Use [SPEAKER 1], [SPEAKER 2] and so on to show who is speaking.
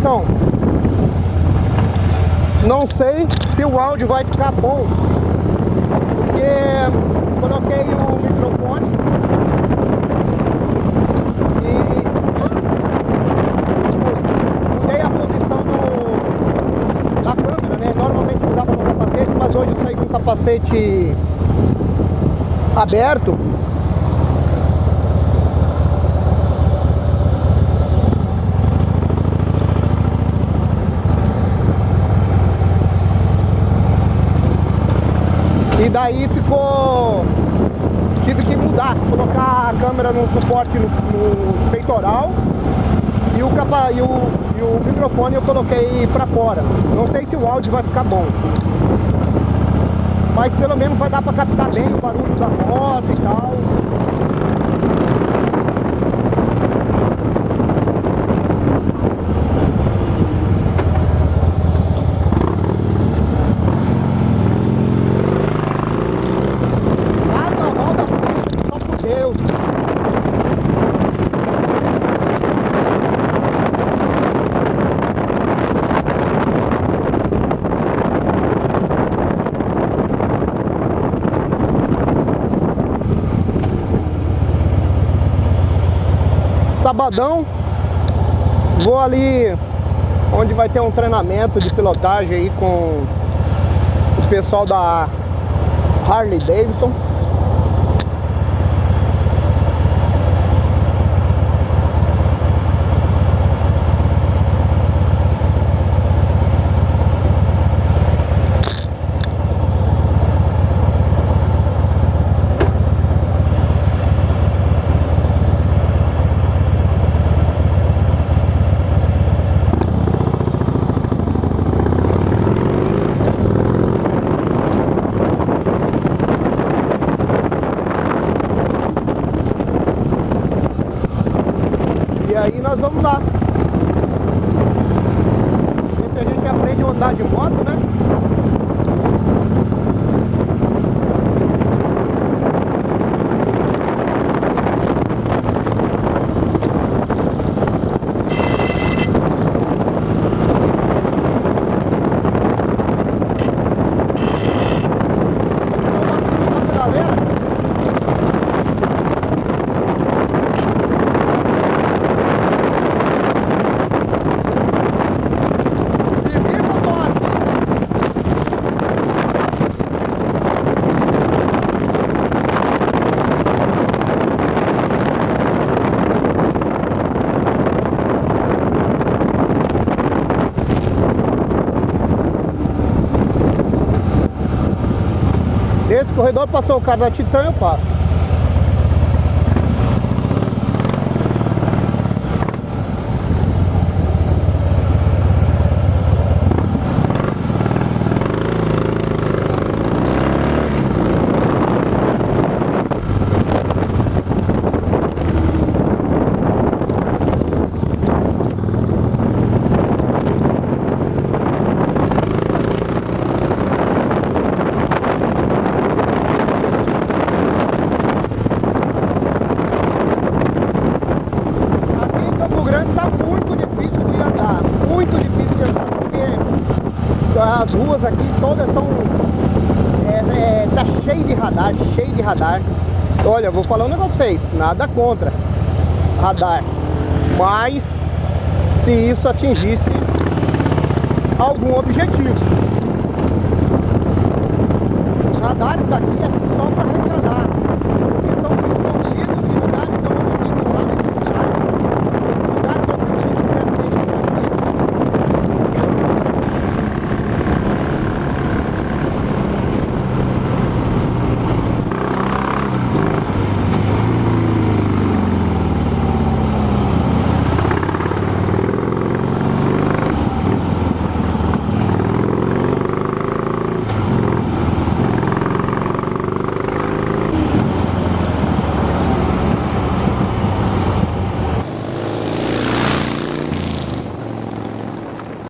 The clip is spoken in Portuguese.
[SPEAKER 1] Então, não sei se o áudio vai ficar bom, porque coloquei o microfone e mudei a posição da câmera, né? Normalmente eu usava no capacete, mas hoje eu saí com o capacete aberto. E daí tive que mudar, colocar a câmera no suporte no peitoral e o microfone eu coloquei pra fora. Não sei se o áudio vai ficar bom, mas pelo menos vai dar pra captar bem o barulho da moto e tal. Sabadão, vou ali onde vai ter um treinamento de pilotagem aí com o pessoal da Harley. E aí nós vamos lá. Ver se a gente aprende a andar de moto, né? Esse corredor passou o cara da Titã, eu passo. As ruas aqui todas são tá cheio de radar. Olha, eu vou falar um negócio pra vocês, nada contra radar, mas se isso atingisse algum objetivo. Os radares daqui é